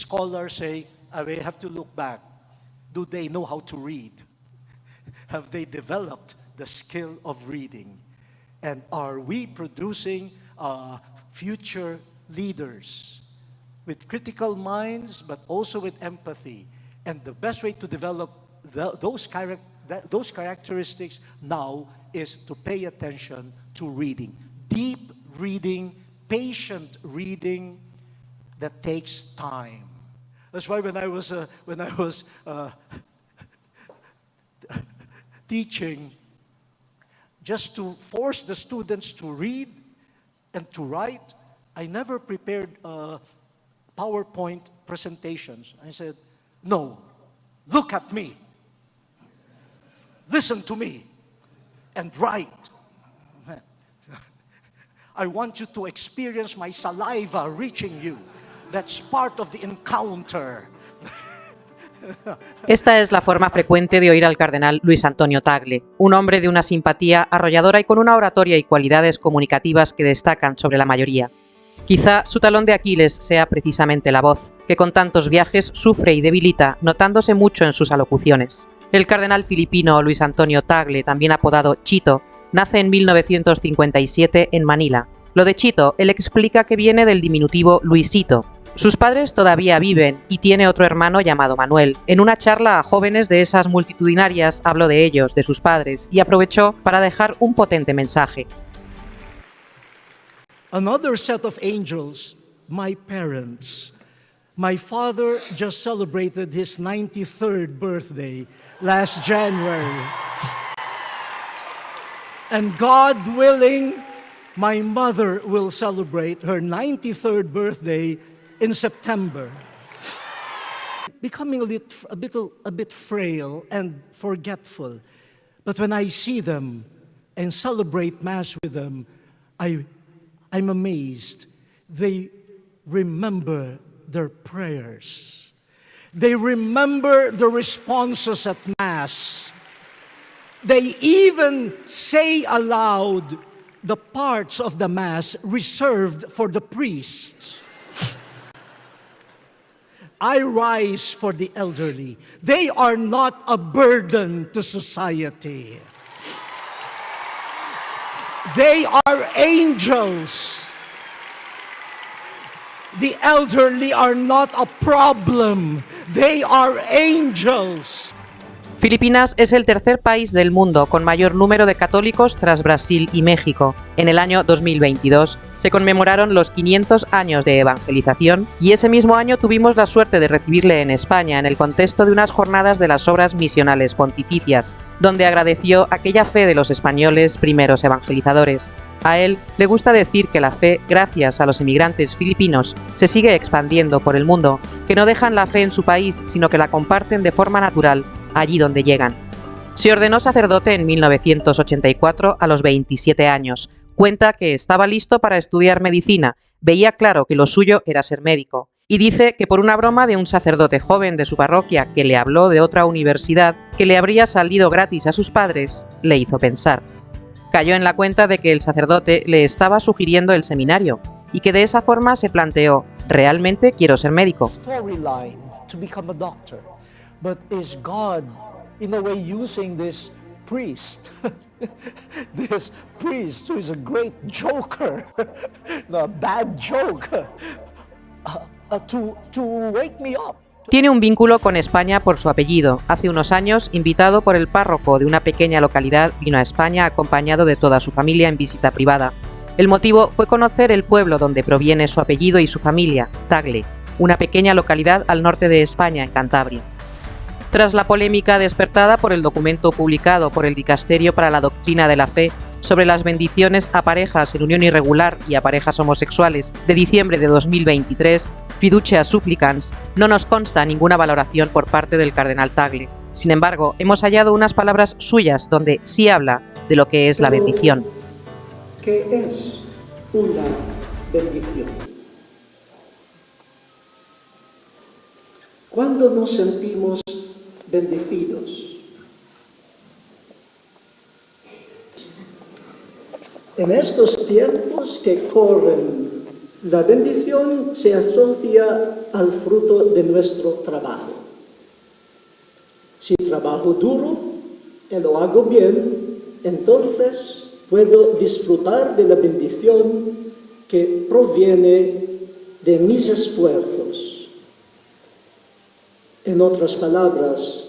scholars say, we have to look back. Do they know how to read? Have they developed the skill of reading? And are we producing future leaders with critical minds, but also with empathy? And the best way to develop those characteristics now is to pay attention to reading. Deep reading, patient reading that takes time. That's why when I was teaching, just to force the students to read and to write, I never prepared PowerPoint presentations. I said, no, look at me, listen to me, and write. I want you to experience my saliva reaching you. That's part of the encounter. Esta es la forma frecuente de oír al cardenal Luis Antonio Tagle, un hombre de una simpatía arrolladora y con una oratoria y cualidades comunicativas que destacan sobre la mayoría. Quizá su talón de Aquiles sea precisamente la voz, que con tantos viajes sufre y debilita, notándose mucho en sus alocuciones. El cardenal filipino Luis Antonio Tagle, también apodado Chito, nace en 1957 en Manila. Lo de Chito, él explica que viene del diminutivo Luisito. Sus padres todavía viven y tiene otro hermano llamado Manuel. En una charla a jóvenes de esas multitudinarias habló de ellos, de sus padres, y aprovechó para dejar un potente mensaje. Another set of angels, my parents. My father just celebrated his 93rd birthday last January. And God willing, my mother will celebrate her 93rd birthday in September. Becoming a bit frail and forgetful. But when I see them and celebrate Mass with them, I'm amazed. They remember their prayers. They remember the responses at Mass. They even say aloud the parts of the Mass reserved for the priests. I rise for the elderly. They are not a burden to society. They are angels. The elderly are not a problem. They are angels. Filipinas es el tercer país del mundo con mayor número de católicos tras Brasil y México. En el año 2022 se conmemoraron los 500 años de evangelización y ese mismo año tuvimos la suerte de recibirle en España en el contexto de unas jornadas de las obras misionales pontificias, donde agradeció aquella fe de los españoles primeros evangelizadores. A él le gusta decir que la fe, gracias a los inmigrantes filipinos, se sigue expandiendo por el mundo, que no dejan la fe en su país, sino que la comparten de forma natural allí donde llegan. Se ordenó sacerdote en 1984 a los 27 años. Cuenta que estaba listo para estudiar medicina, veía claro que lo suyo era ser médico. Y dice que por una broma de un sacerdote joven de su parroquia que le habló de otra universidad que le habría salido gratis a sus padres, le hizo pensar. Cayó en la cuenta de que el sacerdote le estaba sugiriendo el seminario y que de esa forma se planteó, ¿realmente quiero ser médico? But is God, in a way, using this priest, this priest who is a great joker, a bad joke, to wake me up? Tiene un vínculo con España por su apellido. Hace unos años, invitado por el párroco de una pequeña localidad, vino a España acompañado de toda su familia en visita privada. El motivo fue conocer el pueblo donde proviene su apellido y su familia, Tagle, una pequeña localidad al norte de España, en Cantabria. Tras la polémica despertada por el documento publicado por el Dicasterio para la Doctrina de la Fe sobre las bendiciones a parejas en unión irregular y a parejas homosexuales de diciembre de 2023, Fiducia Supplicans, no nos consta ninguna valoración por parte del cardenal Tagle. Sin embargo, hemos hallado unas palabras suyas donde sí habla de lo que es la bendición. ¿Qué es una bendición? ¿Cuándo nos sentimos bendecidos? En estos tiempos que corren La bendición se asocia al fruto de nuestro trabajo. Si trabajo duro y lo hago bien, entonces puedo disfrutar de la bendición que proviene de mis esfuerzos. En otras palabras,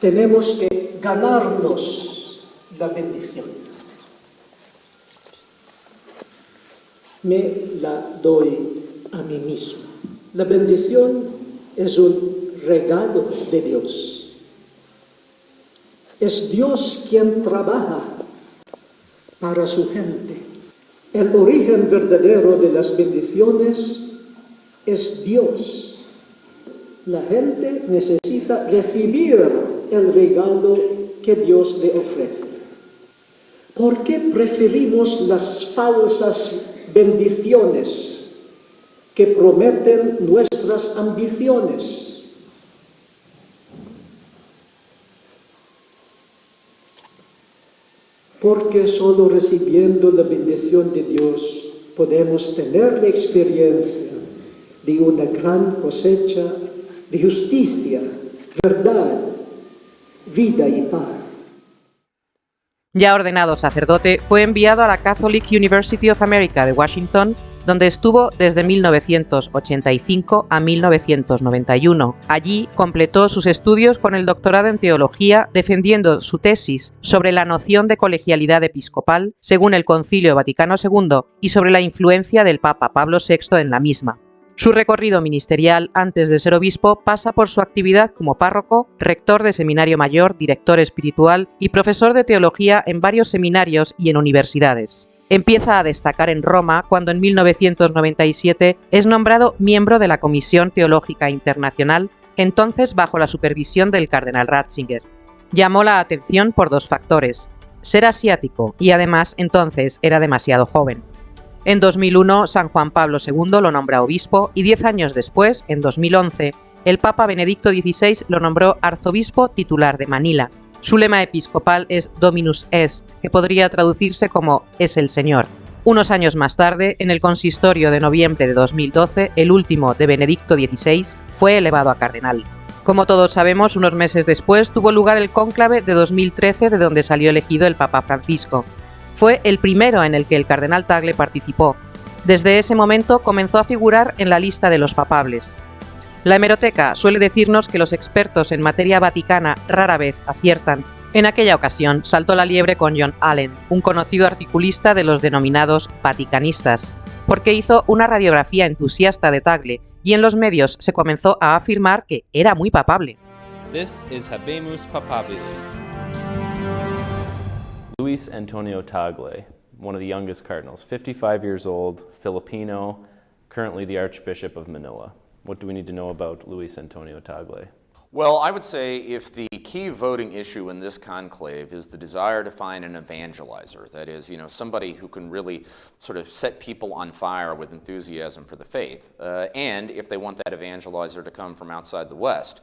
tenemos que ganarnos la bendición. Me la doy a mí mismo. La bendición es un regalo de Dios. Es Dios quien trabaja para su gente. El origen verdadero de las bendiciones es Dios. La gente necesita recibir el regalo que Dios le ofrece. ¿Por qué preferimos las falsas bendiciones que prometen nuestras ambiciones? Porque solo recibiendo la bendición de Dios podemos tener la experiencia de una gran cosecha de justicia, verdad, vida y paz. Ya ordenado sacerdote, fue enviado a la Catholic University of America de Washington, donde estuvo desde 1985 a 1991. Allí completó sus estudios con el doctorado en teología, defendiendo su tesis sobre la noción de colegialidad episcopal, según el Concilio Vaticano II, y sobre la influencia del Papa Pablo VI en la misma. Su recorrido ministerial antes de ser obispo pasa por su actividad como párroco, rector de seminario mayor, director espiritual y profesor de teología en varios seminarios y en universidades. Empieza a destacar en Roma cuando en 1997 es nombrado miembro de la Comisión Teológica Internacional, entonces bajo la supervisión del cardenal Ratzinger. Llamó la atención por dos factores: ser asiático y además entonces era demasiado joven. En 2001, San Juan Pablo II lo nombra obispo y 10 años después, en 2011, el Papa Benedicto XVI lo nombró arzobispo titular de Manila. Su lema episcopal es Dominus Est, que podría traducirse como «es el Señor». Unos años más tarde, en el consistorio de noviembre de 2012, el último de Benedicto XVI, fue elevado a cardenal. Como todos sabemos, unos meses después tuvo lugar el cónclave de 2013, de donde salió elegido el Papa Francisco. Fue el primero en el que el cardenal Tagle participó. Desde ese momento comenzó a figurar en la lista de los papables. La hemeroteca suele decirnos que los expertos en materia vaticana rara vez aciertan. En aquella ocasión saltó la liebre con John Allen, un conocido articulista de los denominados vaticanistas, porque hizo una radiografía entusiasta de Tagle y en los medios se comenzó a afirmar que era muy papable. This is Habemus Papabile. Luis Antonio Tagle, one of the youngest cardinals, 55 years old, Filipino, currently the Archbishop of Manila. What do we need to know about Luis Antonio Tagle? Well, I would say if the key voting issue in this conclave is the desire to find an evangelizer, that is, somebody who can really sort of set people on fire with enthusiasm for the faith, and if they want that evangelizer to come from outside the West,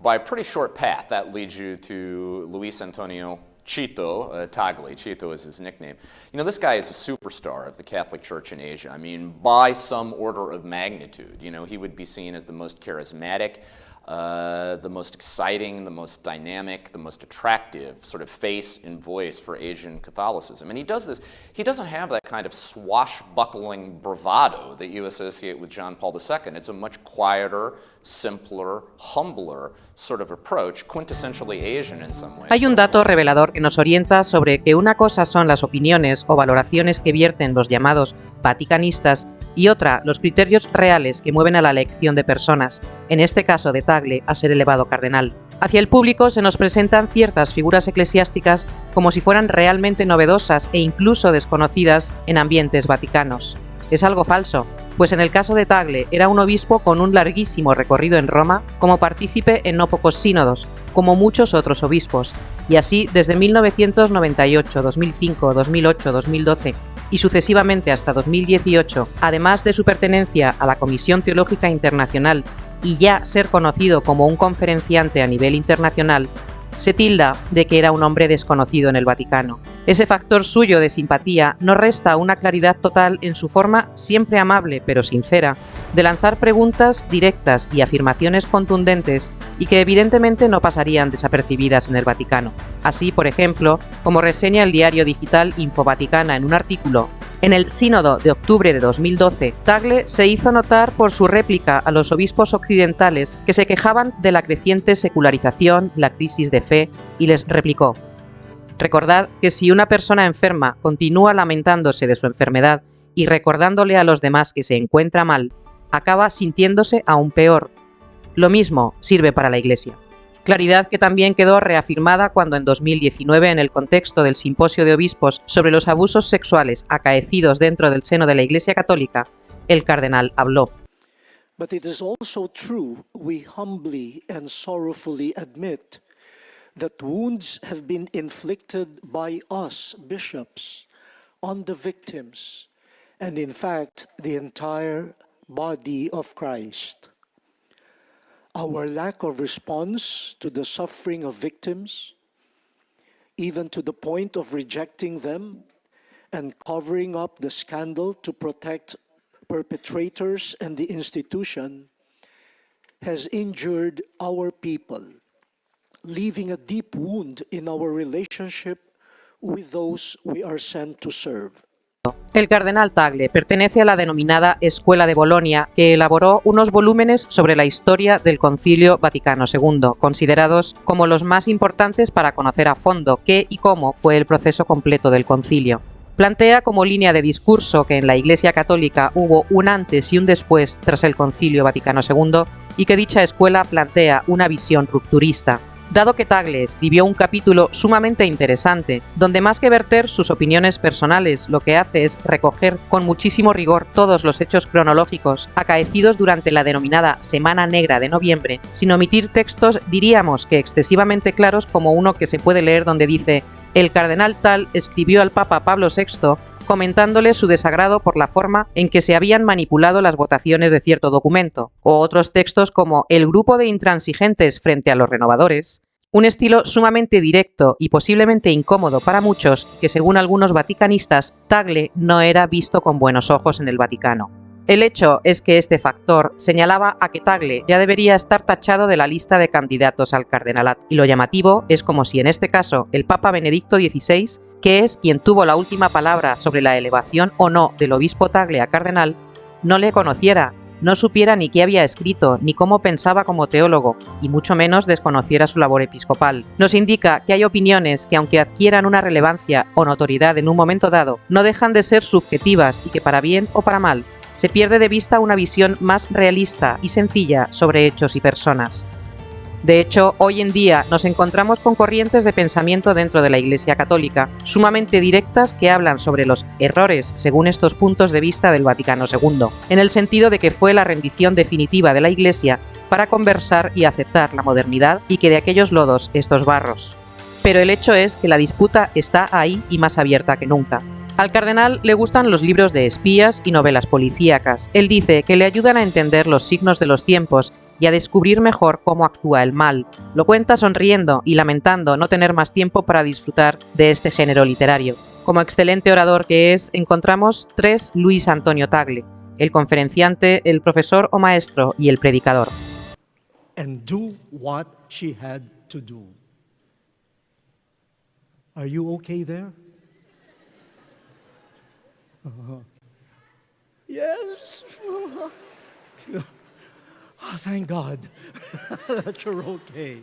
by a pretty short path, that leads you to Luis Antonio Chito Tagle. Chito is his nickname. This guy is a superstar of the Catholic Church in Asia. I mean, by some order of magnitude. He would be seen as the most charismatic, the most exciting, the most dynamic, the most attractive sort of face and voice for Asian Catholicism. And he does this, he doesn't have that kind of swashbuckling bravado that you associate with John Paul II. It's a much quieter, simpler, humbler sort of approach, quintessentially Asian in some ways. Hay un dato revelador que nos orienta sobre que una cosa son las opiniones o valoraciones que vierten los llamados vaticanistas y otra, los criterios reales que mueven a la elección de personas, en este caso de Tagle, a ser elevado cardenal. Hacia el público se nos presentan ciertas figuras eclesiásticas como si fueran realmente novedosas e incluso desconocidas en ambientes vaticanos. Es algo falso, pues en el caso de Tagle era un obispo con un larguísimo recorrido en Roma como partícipe en no pocos sínodos, como muchos otros obispos, y así desde 1998, 2005, 2008, 2012 y sucesivamente hasta 2018, además de su pertenencia a la Comisión Teológica Internacional y ya ser conocido como un conferenciante a nivel internacional, se tilda de que era un hombre desconocido en el Vaticano. Ese factor suyo de simpatía no resta una claridad total en su forma siempre amable pero sincera de lanzar preguntas directas y afirmaciones contundentes y que evidentemente no pasarían desapercibidas en el Vaticano. Así, por ejemplo, como reseña el diario digital Infovaticana en un artículo, en el sínodo de octubre de 2012, Tagle se hizo notar por su réplica a los obispos occidentales que se quejaban de la creciente secularización, la crisis de fe, y les replicó: recordad que si una persona enferma continúa lamentándose de su enfermedad y recordándole a los demás que se encuentra mal, acaba sintiéndose aún peor. Lo mismo sirve para la Iglesia. Claridad que también quedó reafirmada cuando en 2019, en el contexto del Simposio de Obispos sobre los abusos sexuales acaecidos dentro del seno de la Iglesia Católica, el cardenal habló. But it is also true, we humbly and sorrowfully admit that wounds have been inflicted by us, bishops, on the victims, and in fact, the entire body of Christ. Our lack of response to the suffering of victims, even to the point of rejecting them and covering up the scandal to protect perpetrators and the institution, has injured our people, leaving a deep wound in our relationship with those we are sent to serve. El cardenal Tagle pertenece a la denominada Escuela de Bolonia, que elaboró unos volúmenes sobre la historia del Concilio Vaticano II, considerados como los más importantes para conocer a fondo qué y cómo fue el proceso completo del concilio. Plantea como línea de discurso que en la Iglesia Católica hubo un antes y un después tras el Concilio Vaticano II y que dicha escuela plantea una visión rupturista. Dado que Tagle escribió un capítulo sumamente interesante, donde más que verter sus opiniones personales, lo que hace es recoger con muchísimo rigor todos los hechos cronológicos acaecidos durante la denominada Semana Negra de noviembre, sin omitir textos diríamos que excesivamente claros, como uno que se puede leer donde dice: el cardenal tal escribió al Papa Pablo VI comentándole su desagrado por la forma en que se habían manipulado las votaciones de cierto documento, o otros textos como el grupo de intransigentes frente a los renovadores, un estilo sumamente directo y posiblemente incómodo para muchos que, según algunos vaticanistas, Tagle no era visto con buenos ojos en el Vaticano. El hecho es que este factor señalaba a que Tagle ya debería estar tachado de la lista de candidatos al cardenalato, y lo llamativo es como si en este caso el Papa Benedicto XVI, que es quien tuvo la última palabra sobre la elevación o no del obispo Tagle a cardenal, no le conociera, no supiera ni qué había escrito, ni cómo pensaba como teólogo, y mucho menos desconociera su labor episcopal. Nos indica que hay opiniones que, aunque adquieran una relevancia o notoriedad en un momento dado, no dejan de ser subjetivas y que, para bien o para mal, se pierde de vista una visión más realista y sencilla sobre hechos y personas. De hecho, hoy en día nos encontramos con corrientes de pensamiento dentro de la Iglesia Católica, sumamente directas, que hablan sobre los errores, según estos puntos de vista del Vaticano II, en el sentido de que fue la rendición definitiva de la Iglesia para conversar y aceptar la modernidad y que de aquellos lodos estos barros. Pero el hecho es que la disputa está ahí y más abierta que nunca. Al cardenal le gustan los libros de espías y novelas policíacas. Él dice que le ayudan a entender los signos de los tiempos y a descubrir mejor cómo actúa el mal. Lo cuenta sonriendo y lamentando no tener más tiempo para disfrutar de este género literario. Como excelente orador que es, encontramos tres Luis Antonio Tagle: el conferenciante, el profesor o maestro y el predicador. And do what she had to do. Are you okay there? Yes. Oh, thank God that you're okay.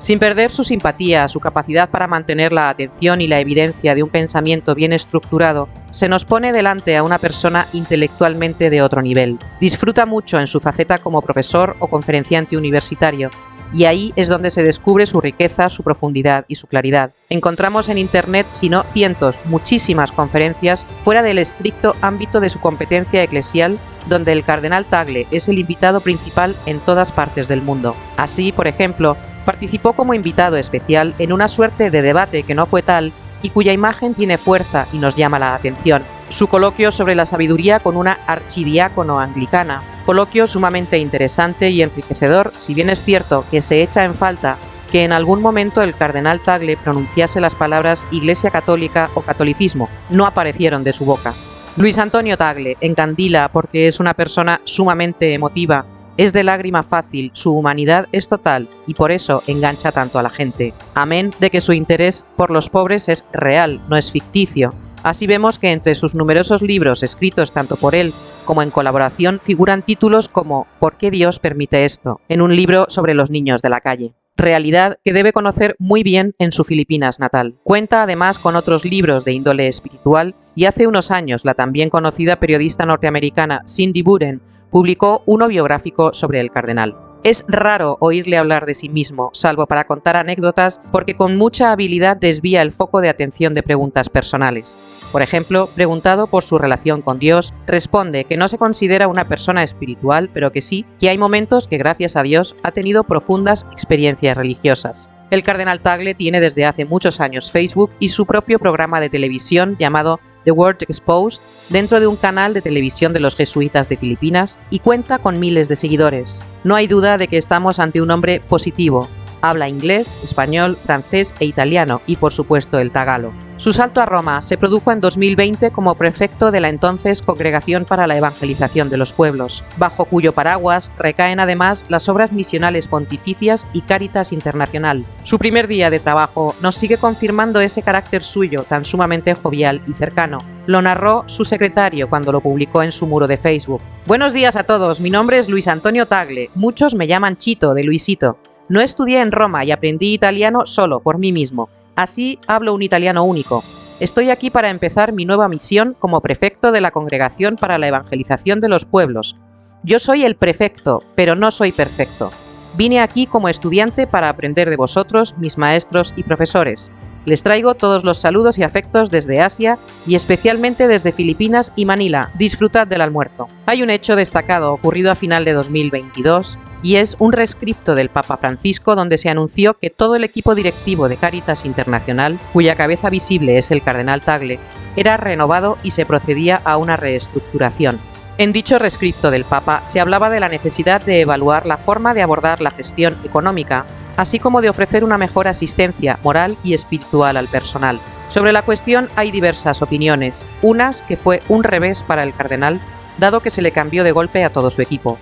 Sin perder su simpatía, su capacidad para mantener la atención y la evidencia de un pensamiento bien estructurado, se nos pone delante a una persona intelectualmente de otro nivel. Disfruta mucho en su faceta como profesor o conferenciante universitario, y ahí es donde se descubre su riqueza, su profundidad y su claridad. Encontramos en Internet, si no cientos, muchísimas conferencias fuera del estricto ámbito de su competencia eclesial, donde el cardenal Tagle es el invitado principal en todas partes del mundo. Así, por ejemplo, participó como invitado especial en una suerte de debate que no fue tal y cuya imagen tiene fuerza y nos llama la atención. Su coloquio sobre la sabiduría con una archidiácono anglicana, coloquio sumamente interesante y enriquecedor, si bien es cierto que se echa en falta que en algún momento el cardenal Tagle pronunciase las palabras Iglesia Católica o catolicismo. No aparecieron de su boca. Luis Antonio Tagle encandila porque es una persona sumamente emotiva, es de lágrima fácil, su humanidad es total y por eso engancha tanto a la gente. Amén de que su interés por los pobres es real, no es ficticio. Así vemos que entre sus numerosos libros escritos tanto por él como en colaboración figuran títulos como ¿Por qué Dios permite esto?, en un libro sobre los niños de la calle. Realidad que debe conocer muy bien en su Filipinas natal. Cuenta además con otros libros de índole espiritual y hace unos años la también conocida periodista norteamericana Cindy Buren publicó uno biográfico sobre el cardenal. Es raro oírle hablar de sí mismo, salvo para contar anécdotas, porque con mucha habilidad desvía el foco de atención de preguntas personales. Por ejemplo, preguntado por su relación con Dios, responde que no se considera una persona espiritual, pero que sí, que hay momentos que gracias a Dios ha tenido profundas experiencias religiosas. El cardenal Tagle tiene desde hace muchos años Facebook y su propio programa de televisión llamado The World Exposed, dentro de un canal de televisión de los jesuitas de Filipinas, y cuenta con miles de seguidores. No hay duda de que estamos ante un hombre positivo. Habla inglés, español, francés e italiano y por supuesto el tagalo. Su salto a Roma se produjo en 2020 como prefecto de la entonces Congregación para la Evangelización de los Pueblos, bajo cuyo paraguas recaen además las obras misionales pontificias y Cáritas Internacional. Su primer día de trabajo nos sigue confirmando ese carácter suyo tan sumamente jovial y cercano. Lo narró su secretario cuando lo publicó en su muro de Facebook. Buenos días a todos, mi nombre es Luis Antonio Tagle, muchos me llaman Chito de Luisito. No estudié en Roma y aprendí italiano solo, por mí mismo. Así hablo un italiano único. Estoy aquí para empezar mi nueva misión como prefecto de la Congregación para la Evangelización de los Pueblos. Yo soy el prefecto, pero no soy perfecto. Vine aquí como estudiante para aprender de vosotros, mis maestros y profesores. Les traigo todos los saludos y afectos desde Asia y especialmente desde Filipinas y Manila. Disfrutad del almuerzo. Hay un hecho destacado ocurrido a final de 2022 y es un rescripto del Papa Francisco donde se anunció que todo el equipo directivo de Cáritas Internacional, cuya cabeza visible es el cardenal Tagle, era renovado y se procedía a una reestructuración. En dicho rescripto del Papa se hablaba de la necesidad de evaluar la forma de abordar la gestión económica, así como de ofrecer una mejor asistencia moral y espiritual al personal. Sobre la cuestión hay diversas opiniones, unas que fue un revés para el cardenal, dado que se le cambió de golpe a todo su equipo.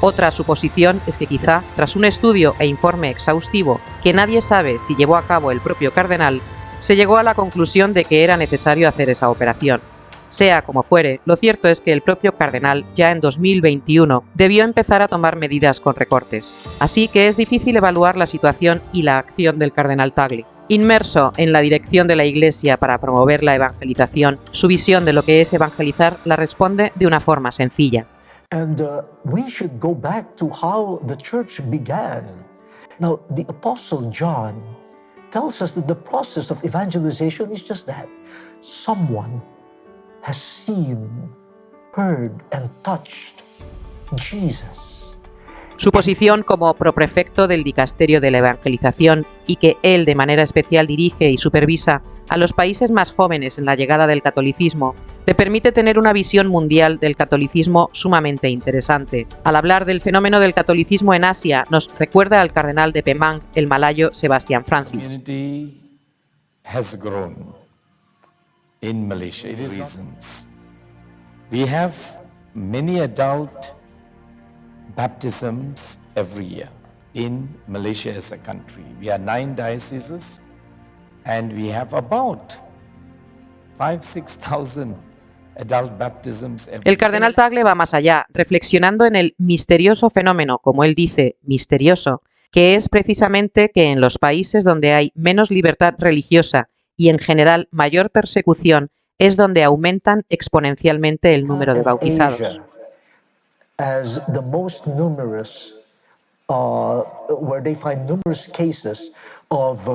Otra suposición es que quizá, tras un estudio e informe exhaustivo que nadie sabe si llevó a cabo el propio cardenal, se llegó a la conclusión de que era necesario hacer esa operación. Sea como fuere, lo cierto es que el propio cardenal ya en 2021 debió empezar a tomar medidas con recortes. Así que es difícil evaluar la situación y la acción del cardenal Tagle. Inmerso en la dirección de la Iglesia para promover la evangelización, su visión de lo que es evangelizar la responde de una forma sencilla. And we should go back to how the church began. Now, the Apostle John tells us that the process of evangelization is just that. Someone has seen, heard, and touched Jesus. Su posición como proprefecto del Dicasterio de la Evangelización y que él de manera especial dirige y supervisa a los países más jóvenes en la llegada del catolicismo, le permite tener una visión mundial del catolicismo sumamente interesante. Al hablar del fenómeno del catolicismo en Asia, nos recuerda al cardenal de Pemang, el malayo Sebastián Francis. Community has grown in Malaysia. Reasons. We have many adult baptisms every year in Malaysia as a country. We are 9 dioceses and we have about 5,000-6,000 adult baptisms every El cardenal Tagle va más allá, reflexionando en el misterioso fenómeno, como él dice, misterioso, que es precisamente que en los países donde hay menos libertad religiosa y en general mayor persecución es donde aumentan exponencialmente el número de bautizados. As the most numerous, where they find numerous cases of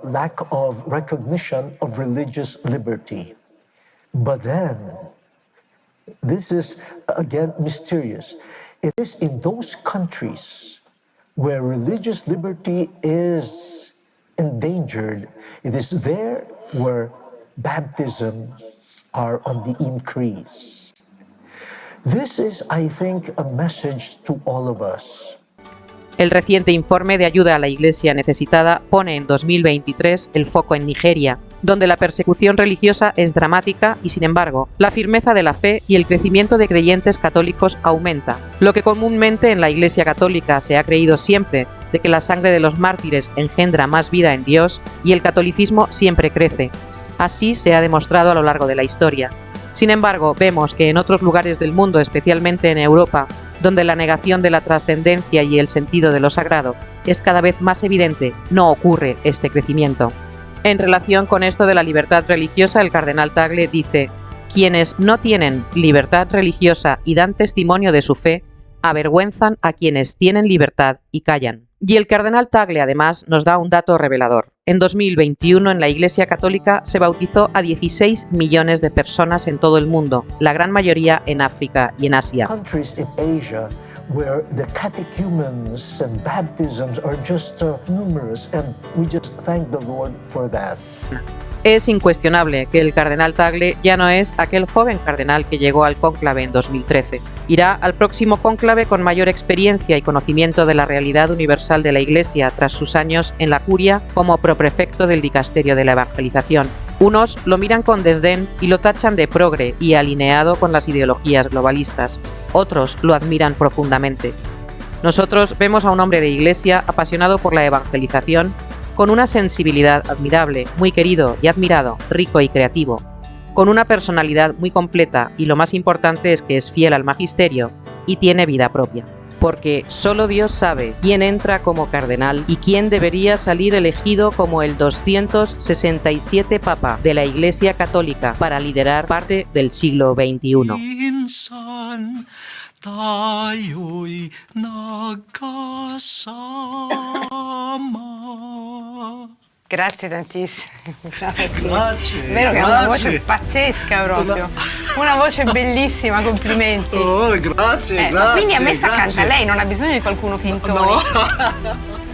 lack of recognition of religious liberty. But then, this is again mysterious. It is in those countries where religious liberty is endangered. It is there where baptisms are on the increase. This is, I think, a message to all of us. El reciente informe de ayuda a la Iglesia necesitada pone en 2023 el foco en Nigeria, donde la persecución religiosa es dramática y, sin embargo, la firmeza de la fe y el crecimiento de creyentes católicos aumenta. Lo que comúnmente en la Iglesia católica se ha creído siempre, de que la sangre de los mártires engendra más vida en Dios, y el catolicismo siempre crece. Así se ha demostrado a lo largo de la historia. Sin embargo, vemos que en otros lugares del mundo, especialmente en Europa, donde la negación de la trascendencia y el sentido de lo sagrado es cada vez más evidente, no ocurre este crecimiento. En relación con esto de la libertad religiosa, el cardenal Tagle dice: quienes no tienen libertad religiosa y dan testimonio de su fe, avergüenzan a quienes tienen libertad y callan. Y el cardenal Tagle además nos da un dato revelador. En 2021 en la Iglesia Católica se bautizó a 16 millones de personas en todo el mundo, la gran mayoría en África y en Asia. Countries in Asia where the catechumens and baptisms are just numerous, and we just thank the Lord for that. Es incuestionable que el cardenal Tagle ya no es aquel joven cardenal que llegó al cónclave en 2013. Irá al próximo cónclave con mayor experiencia y conocimiento de la realidad universal de la Iglesia tras sus años en la curia como proprefecto del dicasterio de la evangelización. Unos lo miran con desdén y lo tachan de progre y alineado con las ideologías globalistas. Otros lo admiran profundamente. Nosotros vemos a un hombre de Iglesia apasionado por la evangelización, con una sensibilidad admirable, muy querido y admirado, rico y creativo, con una personalidad muy completa, y lo más importante es que es fiel al magisterio y tiene vida propia. Porque solo Dios sabe quién entra como cardenal y quién debería salir elegido como el 267 Papa de la Iglesia Católica para liderar parte del siglo XXI. Tayo'y nagkasama. Grazie tantissimo. Grazie, Vero che ha una voce grazie. pazzesca proprio. Una voce bellissima, complimenti. Oh, grazie, Ma quindi a me grazie, sa canta grazie. lei, non ha bisogno di qualcuno che intoni. No.